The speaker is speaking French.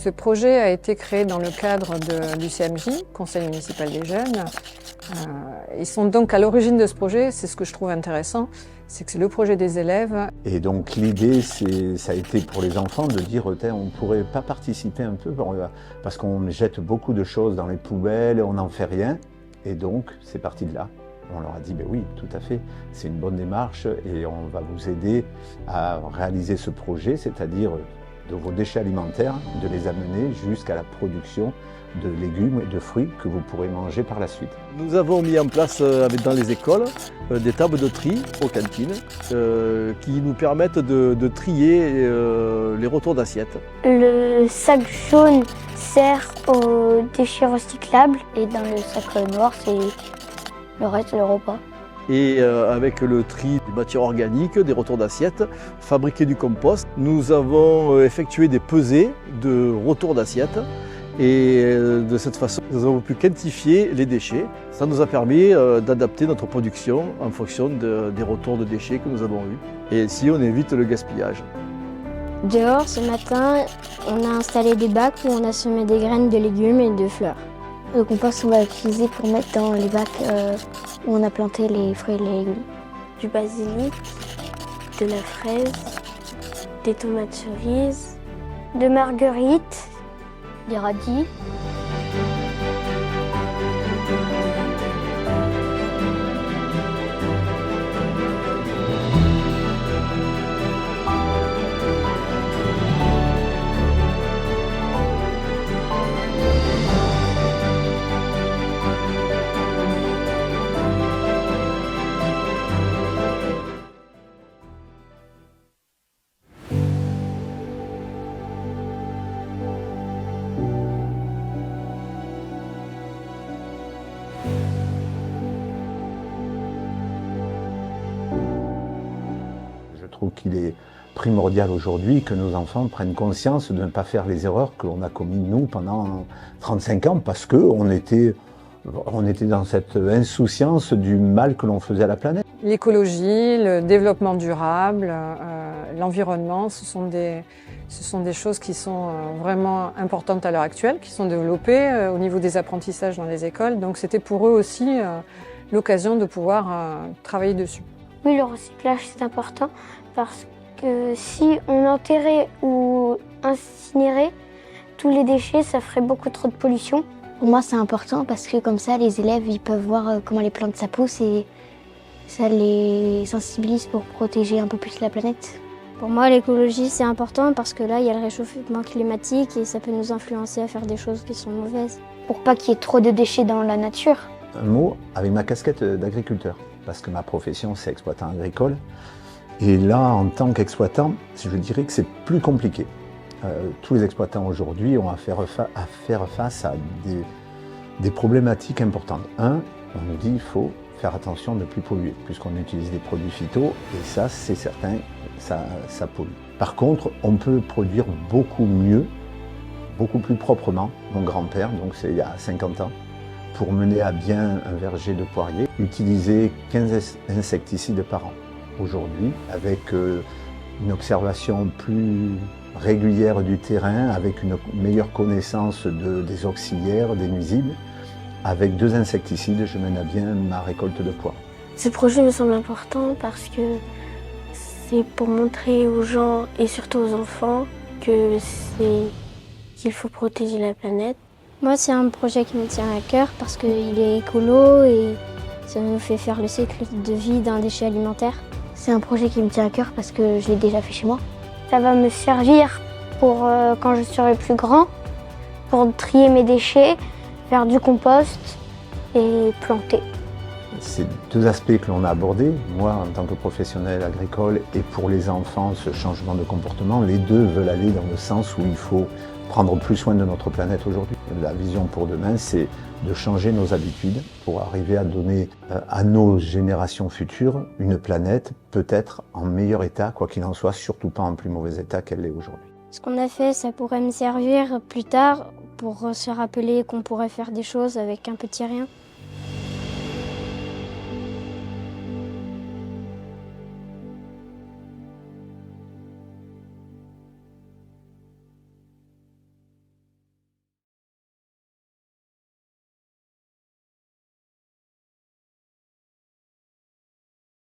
Ce projet a été créé dans le cadre du CMJ, Conseil municipal des jeunes. Ils sont donc à l'origine de ce projet. C'est ce que je trouve intéressant, c'est que c'est le projet des élèves. Et donc l'idée, ça a été pour les enfants de dire on ne pourrait pas participer un peu parce qu'on jette beaucoup de choses dans les poubelles, on n'en fait rien. Et donc c'est parti de là. On leur a dit oui, tout à fait, c'est une bonne démarche et on va vous aider à réaliser ce projet, c'est-à-dire de vos déchets alimentaires, de les amener jusqu'à la production de légumes et de fruits que vous pourrez manger par la suite. Nous avons mis en place dans les écoles des tables de tri aux cantines qui nous permettent de trier les retours d'assiettes. Le sac jaune sert aux déchets recyclables et dans le sac noir, c'est le reste de le repas. Et avec le tri des matières organiques, des retours d'assiettes, fabriquer du compost, nous avons effectué des pesées de retours d'assiettes. Et de cette façon, nous avons pu quantifier les déchets. Ça nous a permis d'adapter notre production en fonction des retours de déchets que nous avons eus. Et ainsi, on évite le gaspillage. Dehors, ce matin, on a installé des bacs où on a semé des graines de légumes et de fleurs. Le compost, on va l'utiliser pour mettre dans les bacs où on a planté les fruits et les légumes. Du basilic, de la fraise, des tomates cerises, de marguerites, des radis. Je trouve qu'il est primordial aujourd'hui que nos enfants prennent conscience de ne pas faire les erreurs que l'on a commises nous pendant 35 ans parce qu'on était dans cette insouciance du mal que l'on faisait à la planète. L'écologie, le développement durable, l'environnement, ce sont des choses qui sont vraiment importantes à l'heure actuelle, qui sont développées au niveau des apprentissages dans les écoles. Donc c'était pour eux aussi l'occasion de pouvoir travailler dessus. Oui, le recyclage, c'est important parce que si on enterrait ou incinérait tous les déchets, ça ferait beaucoup trop de pollution. Pour moi, c'est important parce que comme ça, les élèves ils peuvent voir comment les plantes ça pousse et ça les sensibilise pour protéger un peu plus la planète. Pour moi, l'écologie, c'est important parce que là, il y a le réchauffement climatique et ça peut nous influencer à faire des choses qui sont mauvaises. Pour pas qu'il y ait trop de déchets dans la nature. Un mot avec ma casquette d'agriculteur, parce que ma profession, c'est exploitant agricole. Et là, en tant qu'exploitant, je dirais que c'est plus compliqué. Tous les exploitants aujourd'hui ont à faire face à des problématiques importantes. Un, on nous dit qu'il faut faire attention de ne plus polluer, puisqu'on utilise des produits phyto, et ça, c'est certain, ça pollue. Par contre, on peut produire beaucoup mieux, beaucoup plus proprement. Mon grand-père, donc c'est il y a 50 ans, pour mener à bien un verger de poiriers, utilisait 15 insecticides par an. Aujourd'hui, avec une observation plus régulière du terrain, avec une meilleure connaissance des auxiliaires, des nuisibles, avec 2 insecticides, je mène à bien ma récolte de pois. Ce projet me semble important parce que c'est pour montrer aux gens et surtout aux enfants qu'il faut protéger la planète. Moi, c'est un projet qui me tient à cœur parce qu'il est écolo et ça nous fait faire le cycle de vie d'un déchet alimentaire. C'est un projet qui me tient à cœur parce que je l'ai déjà fait chez moi. Ça va me servir pour quand je serai plus grand, pour trier mes déchets, faire du compost et planter. C'est 2 aspects que l'on a abordés. Moi, en tant que professionnel agricole, et pour les enfants, ce changement de comportement, les deux veulent aller dans le sens où il faut prendre plus soin de notre planète aujourd'hui. La vision pour demain, c'est de changer nos habitudes pour arriver à donner à nos générations futures une planète peut-être en meilleur état, quoi qu'il en soit, surtout pas en plus mauvais état qu'elle l'est aujourd'hui. Ce qu'on a fait, ça pourrait me servir plus tard pour se rappeler qu'on pourrait faire des choses avec un petit rien.